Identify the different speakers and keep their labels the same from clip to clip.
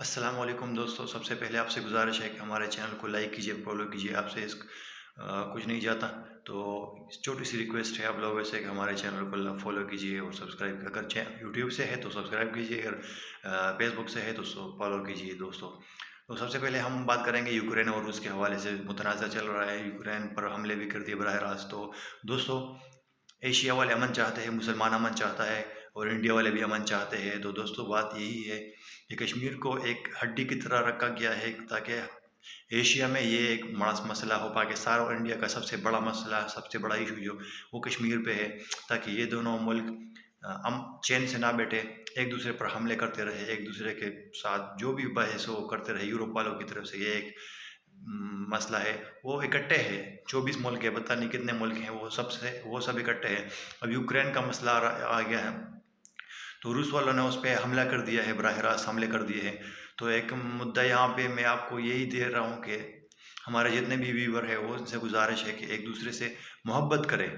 Speaker 1: السلام علیکم دوستو، سب سے پہلے آپ سے گزارش ہے کہ ہمارے چینل کو لائک کیجئے، فالو کیجئے۔ آپ سے کچھ نہیں جاتا، تو چھوٹی سی ریکویسٹ ہے آپ لوگوں سے کہ ہمارے چینل کو فالو کیجئے اور سبسکرائب، اگر یوٹیوب سے ہے تو سبسکرائب کیجئے، اگر فیس بک سے ہے تو فالو کیجئے دوستو۔ تو سب سے پہلے ہم بات کریں گے یوکرین اور روس کے حوالے سے۔ متنازع چل رہا ہے، یوکرین پر حملے بھی کر دیے براہ راست۔ تو دوستو، ایشیا والے امن چاہتے ہیں، مسلمان امن چاہتا ہے اور انڈیا والے بھی امن چاہتے ہیں۔ تو دوستو، بات یہی ہے کہ کشمیر کو ایک ہڈی کی طرح رکھا گیا ہے تاکہ ایشیا میں یہ ایک مسئلہ ہو۔ پاکستان اور انڈیا کا سب سے بڑا مسئلہ، سب سے بڑا ایشو جو وہ کشمیر پہ ہے، تاکہ یہ دونوں ملک چین سے نہ بیٹھے، ایک دوسرے پر حملے کرتے رہے، ایک دوسرے کے ساتھ جو بھی بحث ہو کرتے رہے۔ یورپ والوں کی طرف سے یہ ایک مسئلہ ہے، وہ اکٹھے ہے۔ 24 ملک ہے، پتہ نہیں کتنے ملک ہیں، وہ سب اکٹھے ہیں۔ اب یوکرین کا مسئلہ آ گیا ہے، تو روس والوں نے اس پہ حملہ کر دیا ہے، براہ راست حملے کر دیے ہیں۔ تو ایک مدعا یہاں پہ میں آپ کو یہی دے رہا ہوں کہ ہمارے جتنے بھی ویور ہیں، وہ ان سے گزارش ہے کہ ایک دوسرے سے محبت کرے۔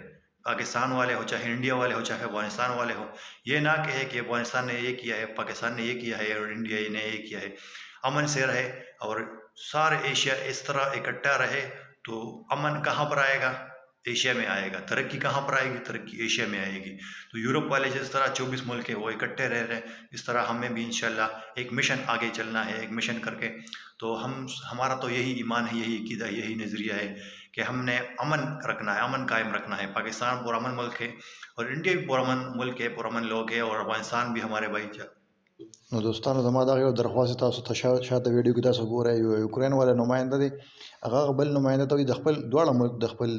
Speaker 1: پاکستان والے ہو، چاہے انڈیا والے ہو، چاہے افغانستان والے ہو، یہ نہ کہے کہ افغانستان نے یہ کیا ہے، پاکستان نے یہ کیا ہے اور انڈیا نے یہ کیا ہے۔ امن سے رہے اور سارے ایشیا اس طرح اکٹھا رہے، تو امن کہاں پر آئے گا؟ ایشیا میں آئے گا۔ ترقی کہاں پر آئے گی؟ ترقی ایشیا میں آئے گی۔ تو یورپ والے جس طرح 24 ملک ہیں وہ اکٹھے رہ رہے ہیں، اس طرح ہمیں بھی انشاءاللہ ایک مشن آگے چلنا ہے، ایک مشن کر کے۔ تو ہمارا تو یہی ایمان ہے، یہی عقیدہ، یہی نظریہ ہے کہ ہم نے امن رکھنا ہے، امن قائم رکھنا ہے۔ پاکستان پرامن ملک ہے اور انڈیا بھی پرامن ملک ہے، پرامن لوگ ہے، اور افغانستان بھی ہمارے بھائی
Speaker 2: نو دوستانو، زما دغه یو درخواست تاسو ته شاته ویډیو کې تاسو ګورئ، یوکرین والے نماینده دی، هغه بل نماینده ته وایي د خپل دواړه ملک د خپل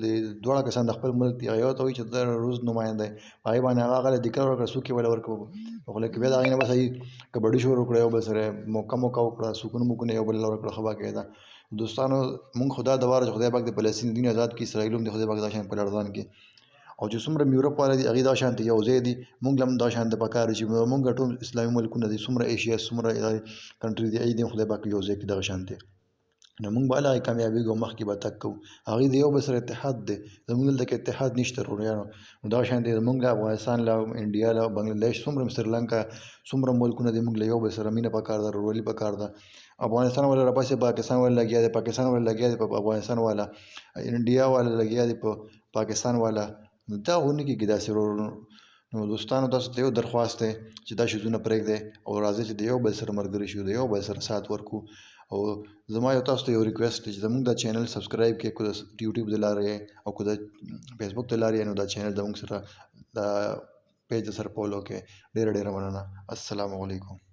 Speaker 2: دواړه کسان د خپل ملک دی، یو ته وایي چې د روس نماینده دی، په هغې باندې هغه هغه ذکر ورکړه، څوک یې ویله ورکړه په خوله کې، بیا د هغې نه بس هغې کبډي شروع کړه، یو بل سره موقع وکړه، سکون مکونه یو بل له ورکړه. ښه باقاعده دوستانو، مونږ خو دا دعا ده چې خدای پاک د فلسطین دین آزاد کړي، اسرائیل هم د خدای پاک دا شان په لړزان کې، او چې څومره یورپ والا دي هغې دا شانته یو ځای دي، مونږ هم دا شانته پکار دي چې مونږ ټول اسلامي ملکونه دي، څومره ایشیا څومره کنټري دي، هغې دې خدای پاک یو ځای کړي دغه شانتې، نو مونږ به هغې کامیابېږو او مخکې به تګ کوو. هغې د یو بل سره اتحاد دی، زمونږ دلته کې اتحاد نشته وروڼیانو. نو دغه شانتې زمونږ له افغانستان له انډیا له بنګلادیش څومره سریلنکا څومره ملکونه دي، مونږ له یو بل سره مینه پکار ده، ورورولي پکار ده. افغانستان والا راپسې پاکستان والا لګیا دی، پاکستان والا لګیا دی په افغانستان والا، انډیا والا لګیا دی په پاکستان والا. نو دا خو نه کېږي داسې ورونو. نو دوستانو، تاسو ته یو درخواست دی چې دا شیزونه پرېږدئ او راځئ چې د یو بل سره ملګري شو، د یو بل سره سات ورکړو. او زما یو تاسو ته یو ریکویسټ دی چې زمونږ دا چینل سبسکرایب کړئ، که د یوټیوب د لارې او که د Facebook the لارې، know the channel زمونږ سره دا پیج د سره فالو کړئ. ډېره ډېره مننه. السلام علیکم.